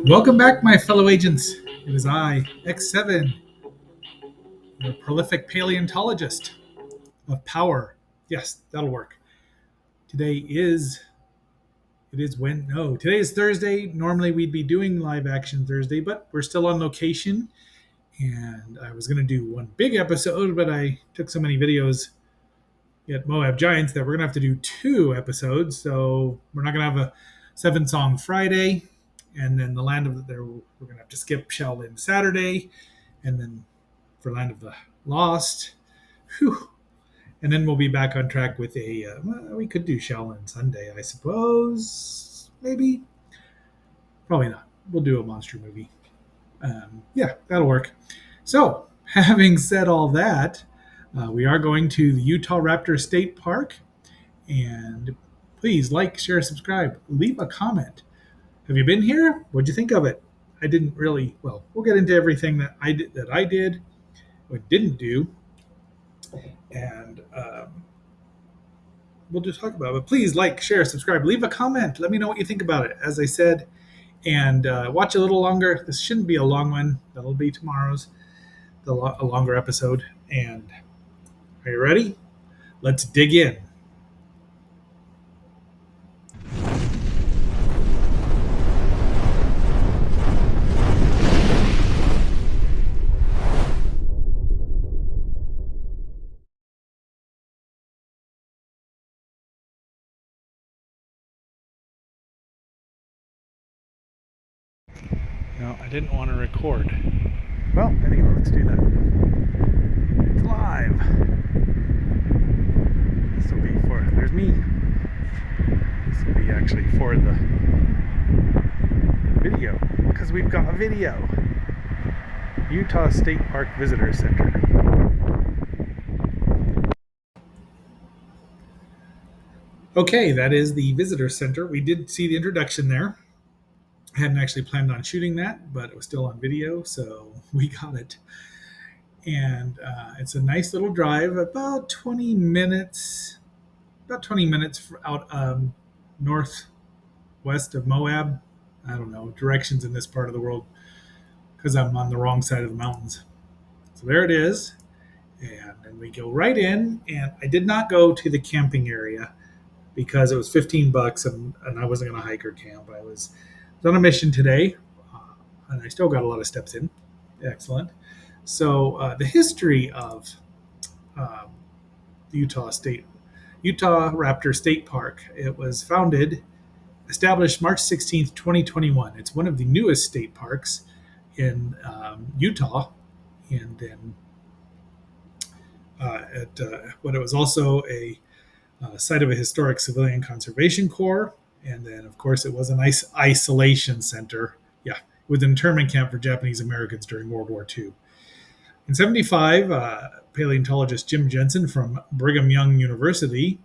Welcome back, my fellow agents. It is I, X7, your prolific paleontologist of power. Yes, that'll work. Today is today is Thursday. Normally we'd be doing live action Thursday, but we're still on location. And I was going to do one big episode, but I took so many videos at Moab Giants that we're going to have to do two episodes. So we're not going to have a 7-song Friday. And then the Land of the, we're going to have to skip Shaolin Saturday. And then for Land of the Lost. Whew. And then we'll be back on track with we could do Shaolin Sunday, I suppose. Maybe. Probably not. We'll do a monster movie. Yeah, that'll work. So, having said all that, we are going to the Utahraptor State Park. And please like, share, subscribe, leave a comment. Have you been here? What'd you think of it? I didn't really. Well, we'll get into everything that I did, or didn't do, and we'll just talk about it. But please like, share, subscribe, leave a comment. Let me know what you think about it. As I said, and watch a little longer. This shouldn't be a long one. That'll be tomorrow's, a longer episode. And are you ready? Let's dig in. No, I didn't want to record. Well, anyway, let's do that. It's live. This will be there's me. This will be actually for the video, because we've got a video. Utah State Park Visitor Center. Okay, that is the visitor center. We did see the introduction there. I hadn't actually planned on shooting that, but it was still on video, so we got it. And it's a nice little drive, about 20 minutes out northwest of Moab. I don't know directions in this part of the world because I'm on the wrong side of the mountains. So there it is. And then we go right in. And I did not go to the camping area because it was $15 and I wasn't going to hike or camp. I was on a mission today, and I still got a lot of steps in. Excellent. So the history of the Utahraptor State Park. It was established March 16th, 2021. It's one of the newest state parks in Utah, and then but it was also a site of a historic civilian conservation corps, and then of course it was an isolation center. Yeah, with an internment camp for Japanese Americans during World War II. In 75, paleontologist Jim Jensen from Brigham Young University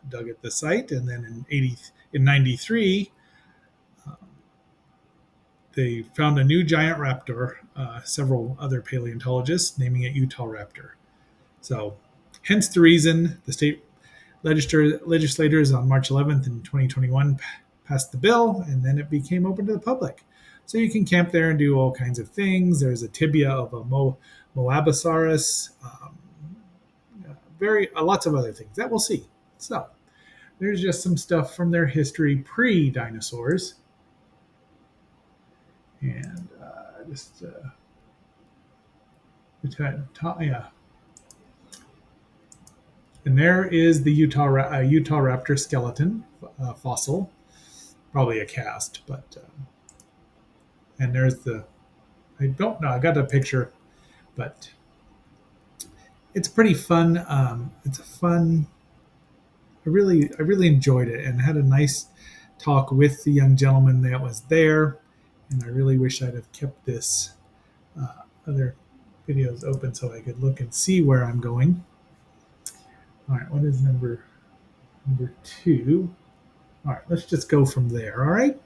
dug at the site, and then in 93, they found a new giant raptor. Several other paleontologists naming it Utahraptor. So, hence the reason the state legislators on March 11th in 2021 passed the bill, and then it became open to the public. So you can camp there and do all kinds of things. There's a tibia of a Moabosaurus, lots of other things that we'll see. So there's just some stuff from their history pre-dinosaurs, and yeah. And there is the Utahraptor skeleton fossil, probably a cast, but and there's I don't know. I got a picture, but it's pretty fun. It's a fun. I really enjoyed it and had a nice talk with the young gentleman that was there. And I really wish I'd have kept this other videos open so I could look and see where I'm going. All right, what is number 2? All right, let's just go from there. All right.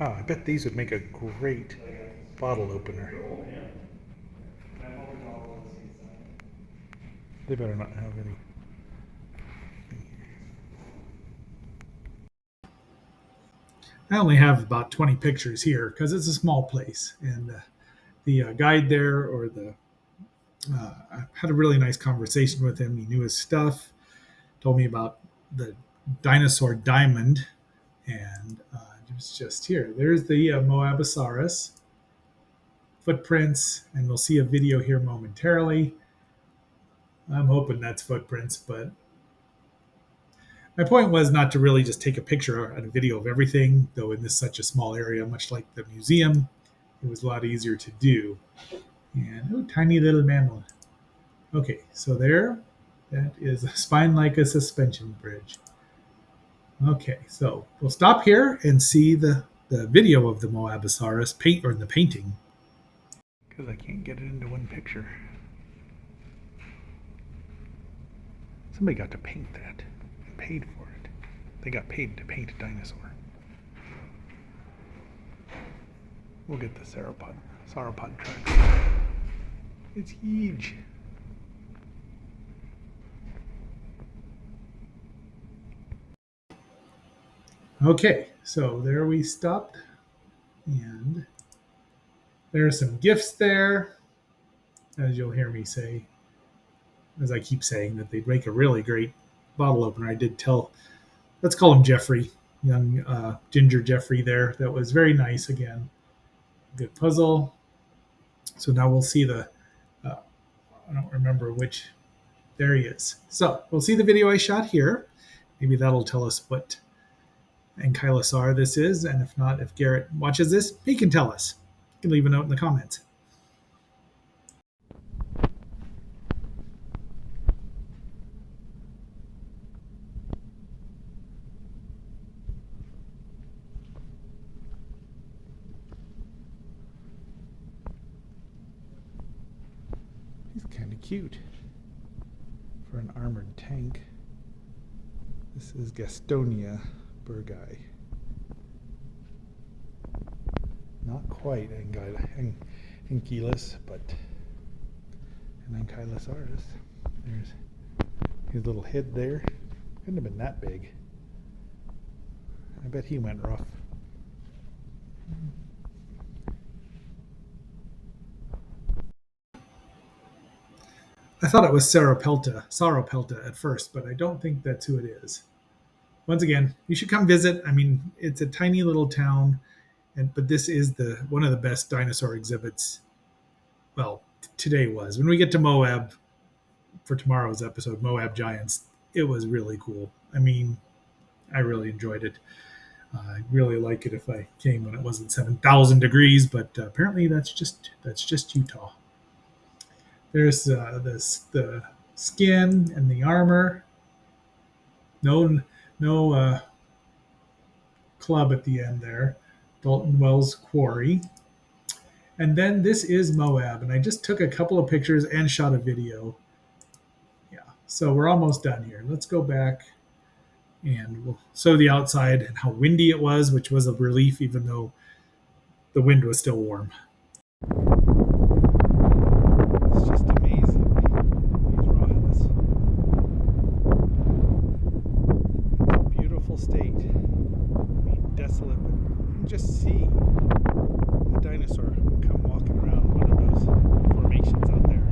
Wow, I bet these would make a great bottle opener. They better not have any. I only have about 20 pictures here because it's a small place, and the guide there, or I had a really nice conversation with him. He knew his stuff, told me about the dinosaur diamond, and it was just here. There's the Moabosaurus footprints, and we'll see a video here momentarily. I'm hoping that's footprints, but my point was not to really just take a picture and a video of everything, though in this such a small area, much like the museum, it was a lot easier to do. And oh, tiny little mammal. Okay, so there, that is a spine like a suspension bridge. Okay, so we'll stop here and see the video of the Moabosaurus paint, or the painting. Because I can't get it into one picture. Somebody got to paint that and paid for it. They got paid to paint a dinosaur. We'll get the sauropod tracks. It's huge. Okay, so there we stopped, and there are some gifts there, as you'll hear me say, as I keep saying, that they'd make a really great bottle opener. I did tell, let's call him Jeffrey, young Ginger Jeffrey there. That was very nice again. Good puzzle. So now we'll see I don't remember which, there he is. So we'll see the video I shot here. Maybe that'll tell us what ankylosaur this is, and if not, if Garrett watches this, he can tell us. You can leave a note in the comments. He's kind of cute for an armored tank. This is Gastonia Burgai. Not quite Ankylus, but an Ankylosaurus. There's his little head there. Couldn't have been that big. I bet he went rough. I thought it was Sauropelta at first, but I don't think that's who it is. Once again, you should come visit. I mean, it's a tiny little town, but this is one of the best dinosaur exhibits. Well, today was. When we get to Moab for tomorrow's episode, Moab Giants, it was really cool. I mean, I really enjoyed it. I'd really like it if I came when it wasn't 7,000 degrees, but apparently that's just Utah. There's the skin and the armor. No club at the end there. Dalton Wells Quarry. And then this is Moab, and I just took a couple of pictures and shot a video. Yeah, so we're almost done here. Let's go back, and we'll show the outside and how windy it was, which was a relief, even though the wind was still warm. It's just amazing. These rocks. It's a beautiful state. I mean, desolate, but you can just see a dinosaur come walking around one of those formations out there.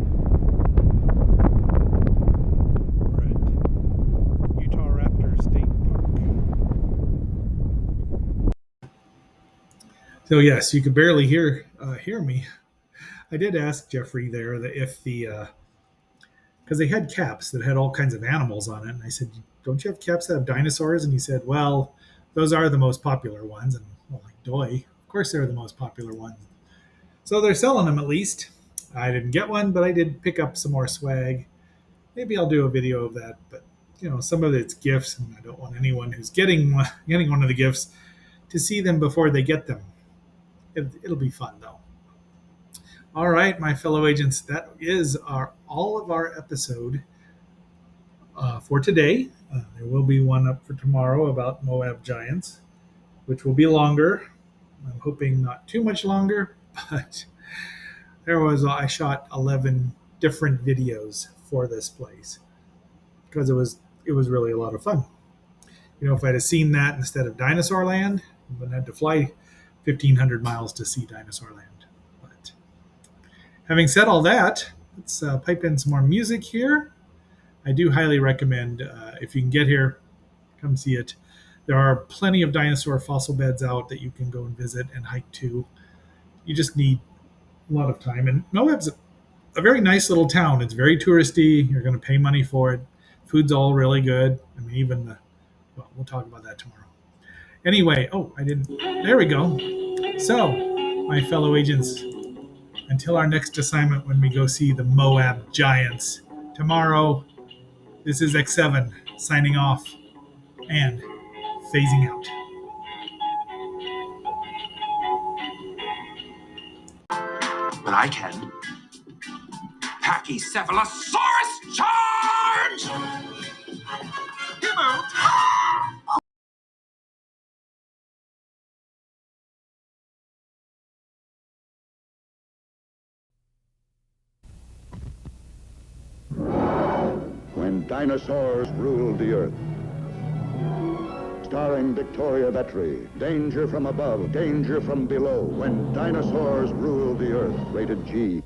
We're at Utahraptor State Park. So yes, you could barely hear me. I did ask Jeffrey there that if because they had caps that had all kinds of animals on it, and I said, "Don't you have caps that have dinosaurs?" And he said, "Well, those are the most popular ones." And well, like, doy, of course they're the most popular ones. So they're selling them at least. I didn't get one, but I did pick up some more swag. Maybe I'll do a video of that, but some of it's gifts, and I don't want anyone who's getting one of the gifts to see them before they get them. It'll be fun though. All right, my fellow agents, that is all of our episode for today. There will be one up for tomorrow about Moab Giants, which will be longer. I'm hoping not too much longer, but I shot 11 different videos for this place because it was really a lot of fun. If I'd have seen that instead of Dinosaur Land, I wouldn't have to fly 1,500 miles to see Dinosaur Land. But having said all that, let's pipe in some more music here. I do highly recommend, if you can get here, come see it. There are plenty of dinosaur fossil beds out that you can go and visit and hike to. You just need a lot of time. And Moab's a very nice little town. It's very touristy. You're going to pay money for it. Food's all really good. I mean, even well, we'll talk about that tomorrow. Anyway, I didn't. There we go. So, my fellow agents, until our next assignment when we go see the Moab giants tomorrow, this is X7 signing off and phasing out. But I can. Pachycephalosaurus charge! He moved! When Dinosaurs Ruled the Earth. Starring Victoria Vetri. Danger from above, danger from below. When Dinosaurs Ruled the Earth. Rated G.